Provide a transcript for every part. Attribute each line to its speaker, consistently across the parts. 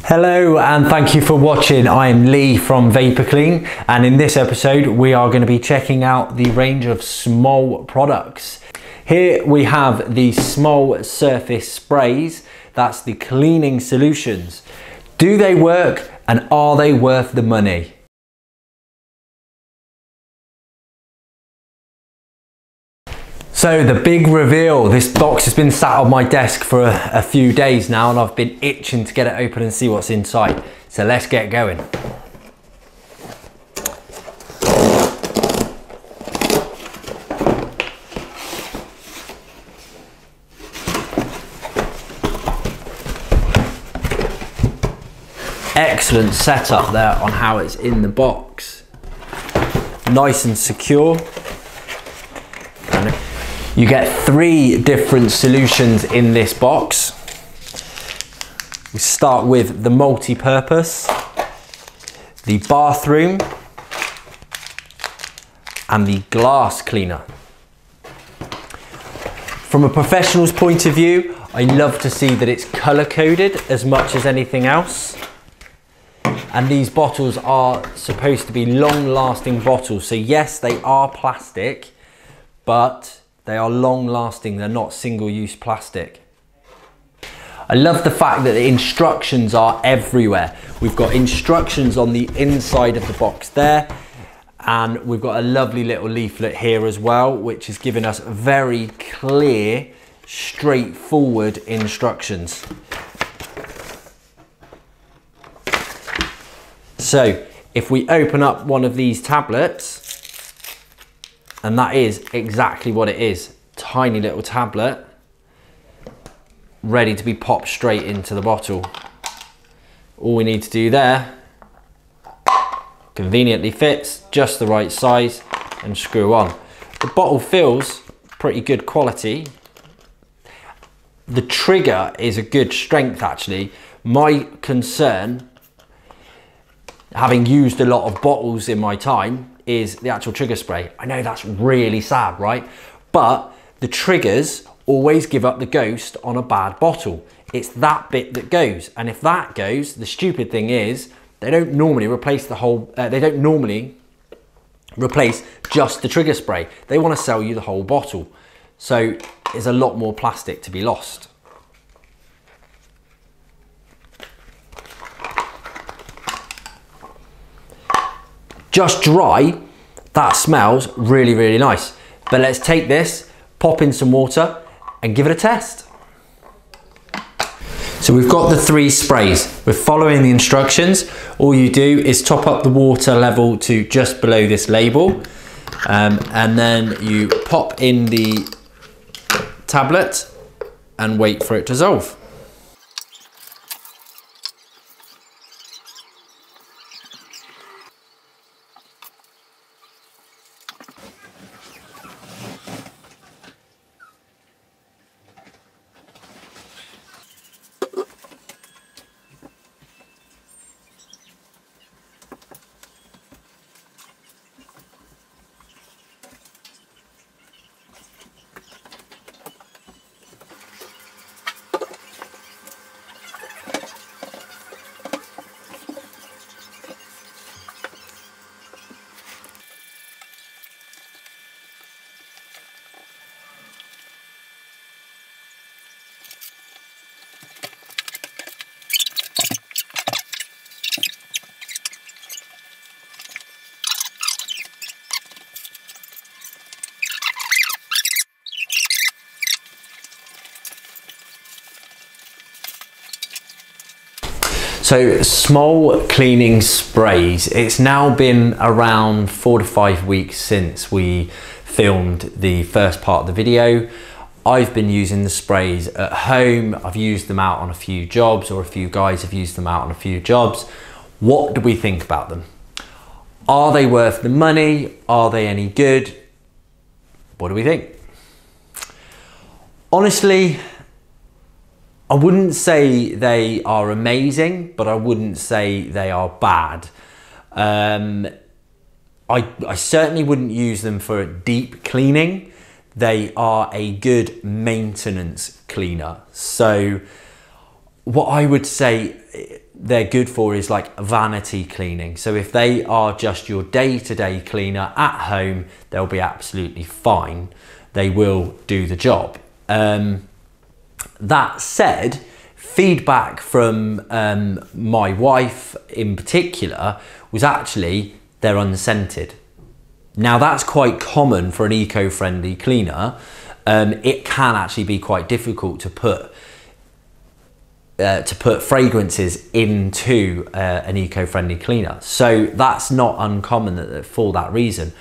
Speaker 1: Hello and thank you for watching. I am Lee from Vapor Clean, and in this episode we are going to be checking out the range of SMOL products. Here we have the SMOL surface sprays. That's the cleaning solutions. Do they work and are they worth the money? So the big reveal, this box has been sat on my desk for a few days now and I've been itching to get it open and see what's inside. So let's get going. Excellent setup there on how it's in the box. Nice and secure. And you get 3 different solutions in this box. We start with the multi-purpose, the bathroom, and the glass cleaner. From a professional's point of view, I love to see that it's color coded as much as anything else. And these bottles are supposed to be long-lasting bottles. So yes, they are plastic, but they are long-lasting. They're not single-use plastic. I love the fact that the instructions are everywhere. We've got instructions on the inside of the box there, and we've got a lovely little leaflet here as well, which is giving us very clear, straightforward instructions. So if we open up one of these tablets, and that is exactly what it is, tiny little tablet, ready to be popped straight into the bottle. All we need to do there, conveniently fits, just the right size, and screw on. The bottle feels pretty good quality. The trigger is a good strength actually. My concern, having used a lot of bottles in my time, is the actual trigger spray. I know that's really sad, right? But the triggers always give up the ghost on a bad bottle. It's that bit that goes. And if that goes, the stupid thing is, they don't normally replace the whole, they don't normally replace just the trigger spray. They want to sell you the whole bottle. So there's a lot more plastic to be lost. Just dry, that smells really, really nice. But let's take this, pop in some water and give it a test. So we've got the 3 sprays. We're following the instructions. All you do is top up the water level to just below this label. And then you pop in the tablet and wait for it to dissolve. So SMOL cleaning sprays, it's now been around 4 to 5 weeks since we filmed the first part of the video. I've been using the sprays at home. I've used them out on a few jobs, or a few guys have used them out on a few jobs. What do we think about them? Are they worth the money? Are they any good? What do we think? Honestly, I wouldn't say they are amazing, but I wouldn't say they are bad. I certainly wouldn't use them for deep cleaning. They are a good maintenance cleaner. So what I would say, they're good for is like vanity cleaning. So if they are just your day-to-day cleaner at home, they'll be absolutely fine. They will do the job. That said, feedback from my wife in particular was actually they're unscented. Now that's quite common for an eco-friendly cleaner. It can actually be quite difficult to put fragrances into an eco-friendly cleaner. So that's not uncommon for that reason.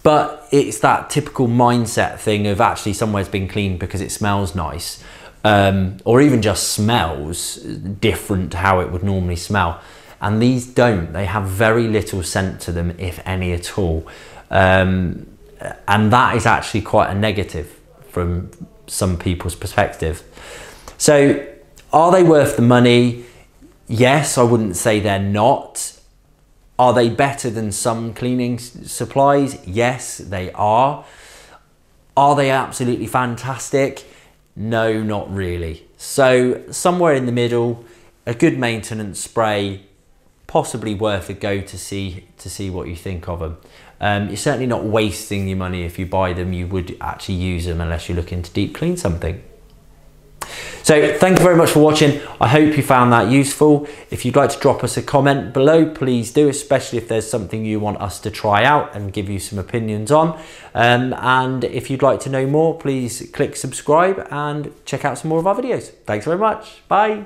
Speaker 1: But it's that typical mindset thing of actually somewhere's been cleaned because it smells nice, or even just smells different to how it would normally smell. And these don't. They have very little scent to them, if any at all. And that is actually quite a negative from some people's perspective. So are they worth the money? Yes, I wouldn't say they're not. Are they better than some cleaning supplies? Yes, they are. Are they absolutely fantastic? No, not really. So somewhere in the middle, a good maintenance spray, possibly worth a go to see what you think of them. You're certainly not wasting your money if you buy them. You would actually use them unless you're looking to deep clean something. So thank you very much for watching. I hope you found that useful. If you'd like to drop us a comment below, please do, especially if there's something you want us to try out and give you some opinions on. And if you'd like to know more, please click subscribe and check out some more of our videos. Thanks very much. Bye.